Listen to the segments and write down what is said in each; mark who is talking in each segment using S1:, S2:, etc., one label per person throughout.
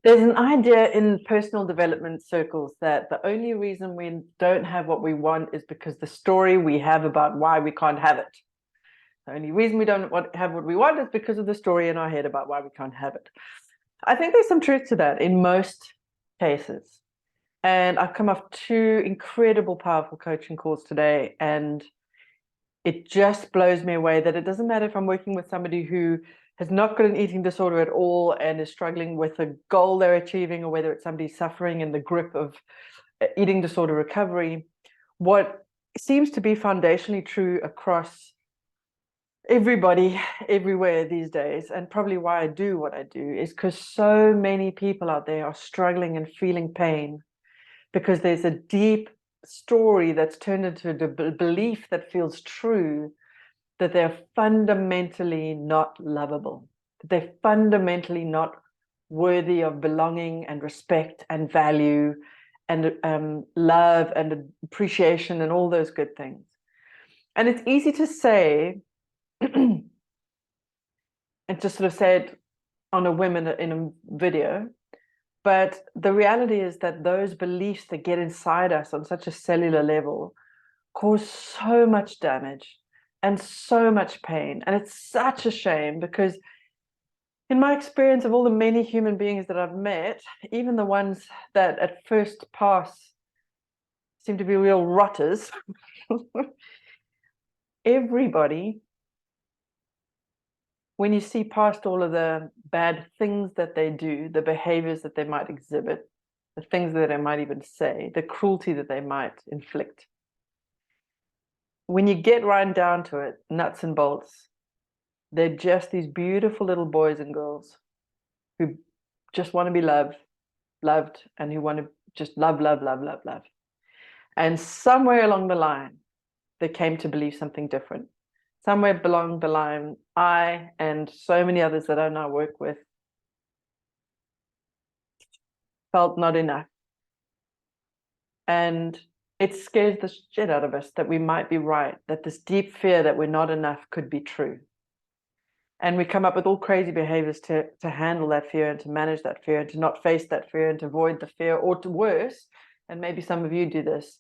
S1: There's an idea in personal development circles that the only reason we don't have what we want is because the story we have about why we can't have it. The only reason we don't have what we want is because of the story in our head about why we can't have it. I think there's some truth to that in most cases. And I've come off two incredible, powerful coaching calls today, and it just blows me away that it doesn't matter if I'm working with somebody who has not got an eating disorder at all and is struggling with a goal they're achieving, or whether it's somebody suffering in the grip of eating disorder recovery. What seems to be foundationally true across everybody everywhere these days, and probably why I do what I do, is because so many people out there are struggling and feeling pain because there's a deep story that's turned into a belief that feels true, that they're fundamentally not lovable, that they're fundamentally not worthy of belonging and respect and value and love and appreciation and all those good things. And it's easy to say, and just sort of say it on a whim in a video, but the reality is that those beliefs that get inside us on such a cellular level cause so much damage and so much pain. And it's such a shame because in my experience of all the many human beings that I've met, even the ones that at first pass seem to be real rotters, everybody, when you see past all of the bad things that they do, the behaviors that they might exhibit, the things that they might even say, the cruelty that they might inflict, when you get right down to it, nuts and bolts, they're just these beautiful little boys and girls who just want to be loved, and who want to just love, love, love, love, love. And somewhere along the line, they came to believe something different. Somewhere along the line, I and so many others that I now work with felt not enough. And it scares the shit out of us that we might be right, that this deep fear that we're not enough could be true. And we come up with all crazy behaviors to handle that fear and to manage that fear and to not face that fear and to avoid the fear, or to worse, and maybe some of you do this,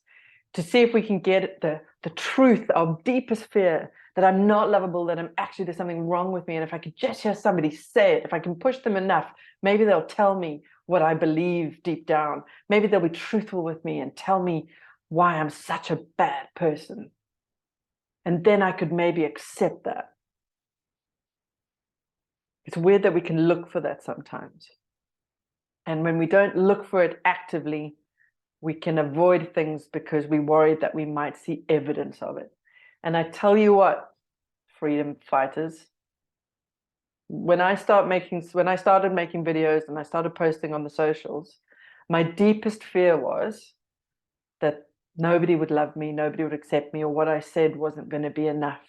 S1: to see if we can get the truth, our deepest fear, that I'm not lovable, that I'm actually, there's something wrong with me. And if I could just hear somebody say it, if I can push them enough, maybe they'll tell me what I believe deep down. Maybe they'll be truthful with me and tell me why I'm such a bad person. And then I could maybe accept that. It's weird that we can look for that sometimes. And when we don't look for it actively, we can avoid things because we worry that we might see evidence of it. And I tell you what, freedom fighters, when I started making videos and I started posting on the socials, my deepest fear was that nobody would love me, nobody would accept me, or what I said wasn't going to be enough.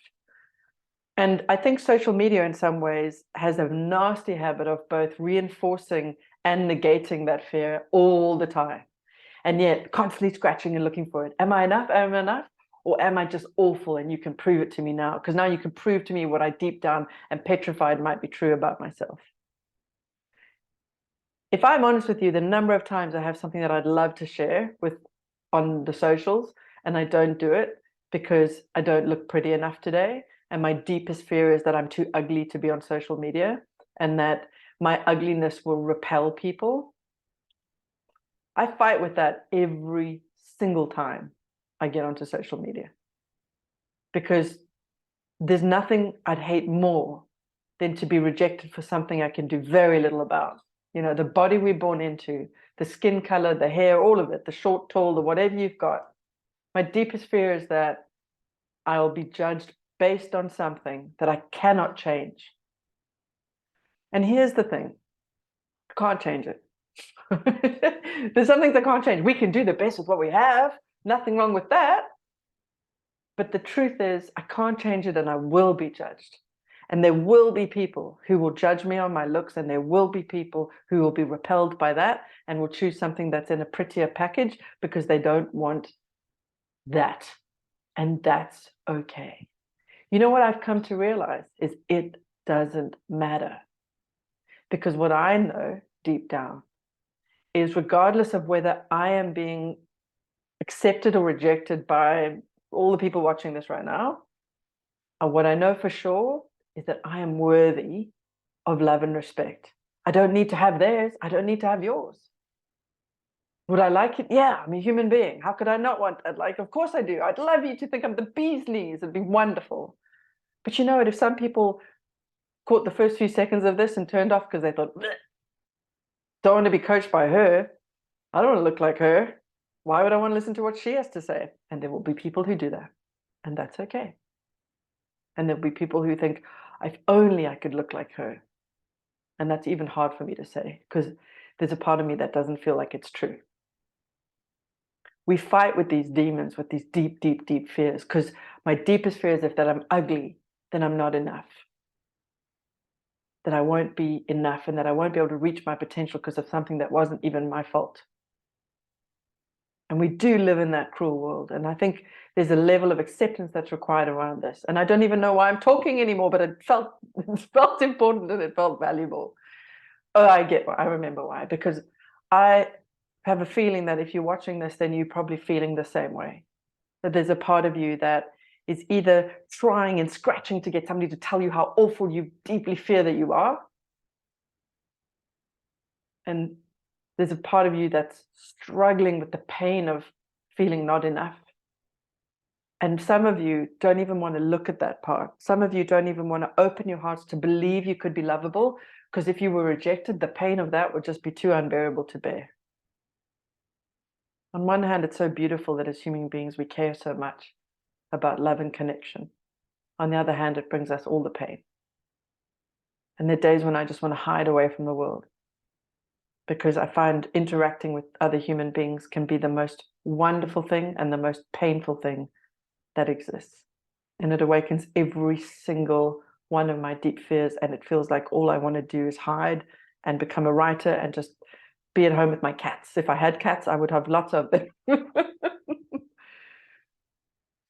S1: And I think social media in some ways has a nasty habit of both reinforcing and negating that fear all the time. And yet constantly scratching and looking for it. Am I enough? Am I enough? Or am I just awful and you can prove it to me now? Because now you can prove to me what I deep down am petrified might be true about myself. If I'm honest with you, the number of times I have something that I'd love to share on the socials and I don't do it because I don't look pretty enough today. And my deepest fear is that I'm too ugly to be on social media and that my ugliness will repel people. I fight with that every single time I get onto social media, because there's nothing I'd hate more than to be rejected for something I can do very little about. You know, the body we're born into, the skin color, the hair, all of it, the short, tall, the whatever you've got. My deepest fear is that I'll be judged based on something that I cannot change. And here's the thing, I can't change it. There's some things I can't change. We can do the best with what we have. Nothing wrong with that. But the truth is, I can't change it and I will be judged. And there will be people who will judge me on my looks, and there will be people who will be repelled by that and will choose something that's in a prettier package because they don't want that. And that's okay. You know what I've come to realize is it doesn't matter. Because what I know deep down is regardless of whether I am being accepted or rejected by all the people watching this right now, what I know for sure is that I am worthy of love and respect. I don't need to have theirs. I don't need to have yours. Would I like it? Yeah, I'm a human being. How could I not want it? Like, of course I do. I'd love you to think I'm the bee's knees. It'd be wonderful. But you know what? If some people caught the first few seconds of this and turned off because they thought, don't want to be coached by her. I don't want to look like her. Why would I want to listen to what she has to say? And there will be people who do that. And that's okay. And there'll be people who think, if only I could look like her. And that's even hard for me to say because there's a part of me that doesn't feel like it's true. We fight with these demons, with these deep, deep, deep fears, because my deepest fear is if that I'm ugly, then I'm not enough. That I won't be enough and that I won't be able to reach my potential because of something that wasn't even my fault. And we do live in that cruel world. And I think there's a level of acceptance that's required around this. And I don't even know why I'm talking anymore, but it felt important and it felt valuable. Oh, I remember why. Because I have a feeling that if you're watching this, then you're probably feeling the same way. That there's a part of you that is either trying and scratching to get somebody to tell you how awful you deeply fear that you are. And there's a part of you that's struggling with the pain of feeling not enough. And some of you don't even want to look at that part. Some of you don't even want to open your hearts to believe you could be lovable, because if you were rejected, the pain of that would just be too unbearable to bear. On one hand, it's so beautiful that as human beings, we care so much about love and connection. On the other hand, it brings us all the pain. And there are days when I just want to hide away from the world, because I find interacting with other human beings can be the most wonderful thing and the most painful thing that exists. And it awakens every single one of my deep fears. And it feels like all I want to do is hide and become a writer and just be at home with my cats. If I had cats, I would have lots of them.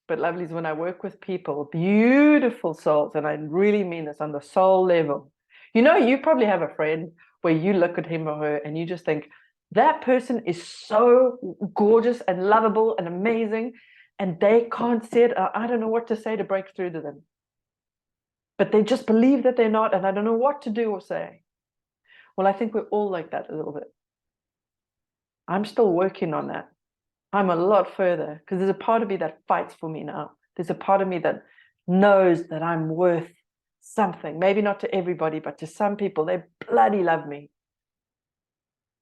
S1: But lovelies, when I work with people, beautiful souls, and I really mean this on the soul level, you know, you probably have a friend where you look at him or her and you just think, that person is so gorgeous and lovable and amazing, and they can't see it. I don't know what to say to break through to them. But they just believe that they're not, and I don't know what to do or say. Well, I think we're all like that a little bit. I'm still working on that. I'm a lot further because there's a part of me that fights for me now. There's a part of me that knows that I'm worth something. Maybe not to everybody, but to some people, they bloody love me.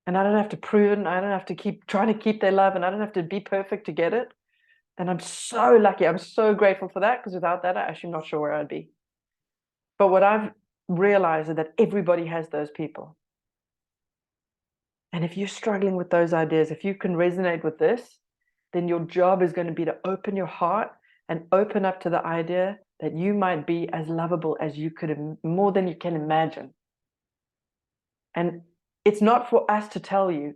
S1: And I don't have to prove it. And I don't have to keep trying to keep their love. And I don't have to be perfect to get it. And I'm so lucky. I'm so grateful for that, because without that, I'm actually not sure where I'd be. But what I've realized is that everybody has those people. And if you're struggling with those ideas, if you can resonate with this, then your job is going to be to open your heart and open up to the idea that you might be as lovable as you could, more than you can imagine. And it's not for us to tell you.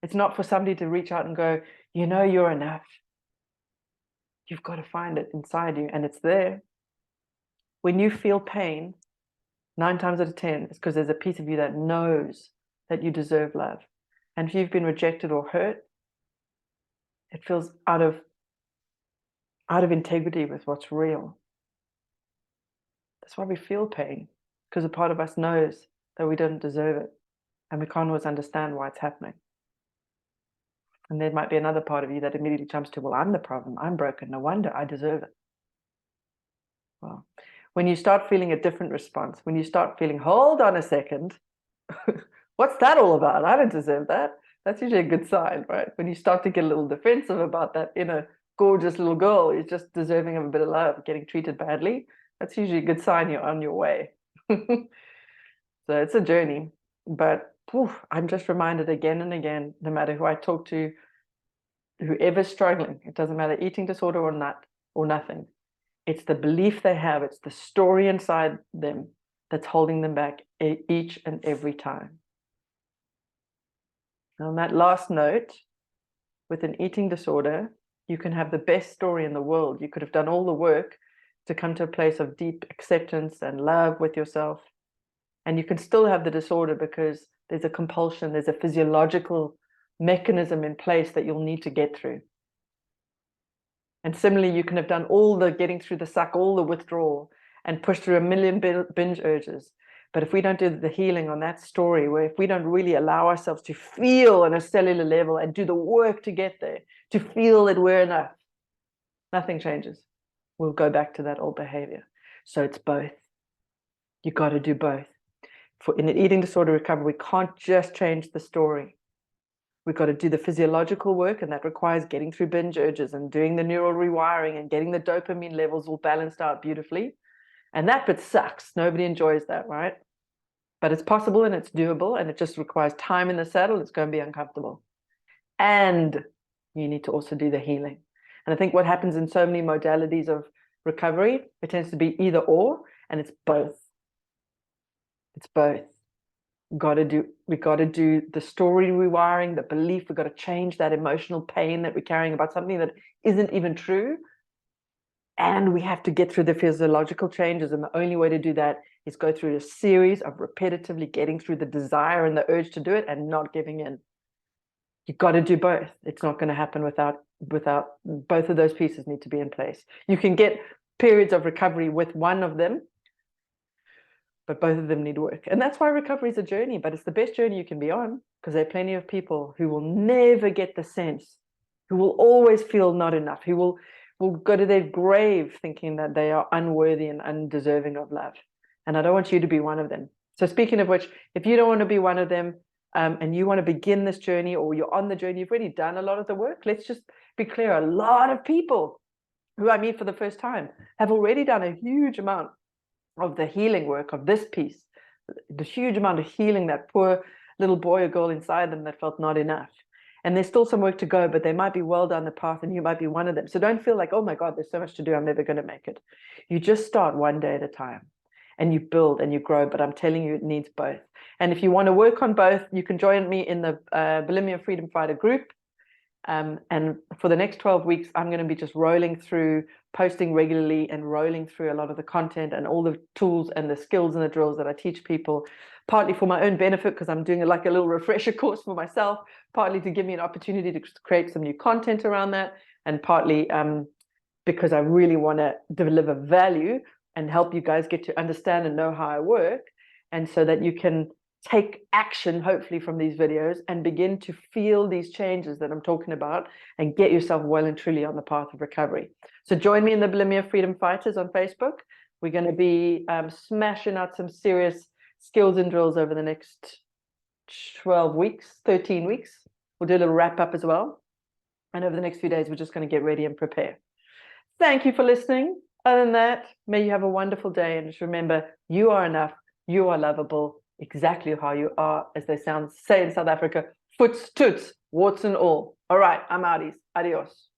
S1: It's not for somebody to reach out and go, you know, you're enough. You've got to find it inside you, and it's there. When you feel pain, 9 times out of 10, it's because there's a piece of you that knows that you deserve love. And if you've been rejected or hurt, it feels out of integrity with what's real. That's why we feel pain, because a part of us knows that we don't deserve it, and we can't always understand why it's happening. And there might be another part of you that immediately jumps to, well, I'm the problem. I'm broken. No wonder I deserve it. Well, when you start feeling a different response, when you start feeling, hold on a second, what's that all about? I don't deserve that. That's usually a good sign, right? When you start to get a little defensive about that inner gorgeous little girl who's just deserving of a bit of love, getting treated badly, that's usually a good sign you're on your way. So it's a journey, but I'm just reminded again and again, no matter who I talk to, whoever's struggling, it doesn't matter, eating disorder or not, or nothing. It's the belief they have, it's the story inside them that's holding them back each and every time. On that last note, with an eating disorder, you can have the best story in the world. You could have done all the work to come to a place of deep acceptance and love with yourself. And you can still have the disorder because there's a compulsion, there's a physiological mechanism in place that you'll need to get through. And similarly, you can have done all the getting through the suck, all the withdrawal, and push through a million binge urges. But if we don't do the healing on that story, where if we don't really allow ourselves to feel on a cellular level and do the work to get there, to feel that we're enough, nothing changes. We'll go back to that old behavior. So it's both. You got to do both. In an eating disorder recovery, we can't just change the story. We've got to do the physiological work, and that requires getting through binge urges and doing the neural rewiring and getting the dopamine levels all balanced out beautifully. And that bit sucks. Nobody enjoys that, right? But it's possible and it's doable, and it just requires time in the saddle. It's going to be uncomfortable. And you need to also do the healing. And I think what happens in so many modalities of recovery, it tends to be either or, and it's both. It's both. We got to do the story rewiring, the belief. We've got to change that emotional pain that we're carrying about something that isn't even true. And we have to get through the physiological changes. And the only way to do that is go through a series of repetitively getting through the desire and the urge to do it and not giving in. You've got to do both. It's not going to happen without both of those pieces need to be in place. You can get periods of recovery with one of them, but both of them need work. And that's why recovery is a journey, but it's the best journey you can be on, because there are plenty of people who will never get the sense, who will always feel not enough, who will go to their grave thinking that they are unworthy and undeserving of love. And I don't want you to be one of them. So speaking of which, if you don't want to be one of them, and you want to begin this journey, or you're on the journey, you've already done a lot of the work. Let's just be clear. A lot of people who I meet for the first time have already done a huge amount of the healing work of this piece, the huge amount of healing that poor little boy or girl inside them that felt not enough. And there's still some work to go, but they might be well down the path, and you might be one of them. So don't feel like, oh my God, there's so much to do, I'm never going to make it. You just start one day at a time, and you build and you grow. But I'm telling you, it needs both. And if you want to work on both, you can join me in the Bulimia Freedom Fighter group. And for the next 12 weeks, I'm going to be just rolling through, posting regularly and rolling through a lot of the content and all the tools and the skills and the drills that I teach people, partly for my own benefit, because I'm doing like a little refresher course for myself, partly to give me an opportunity to create some new content around that, and partly because I really want to deliver value and help you guys get to understand and know how I work, and so that you can take action, hopefully, from these videos and begin to feel these changes that I'm talking about and get yourself well and truly on the path of recovery. So join me in the Bulimia Freedom Fighters on Facebook. We're going to be smashing out some serious skills and drills over the next 12 weeks, 13 weeks. We'll do a little wrap up as well. And over the next few days, we're just going to get ready and prepare. Thank you for listening. Other than that, may you have a wonderful day. And just remember, you are enough. You are lovable. Exactly how you are, as they say in South Africa, foots, toots, warts and all. All right, I'm outies. Adios.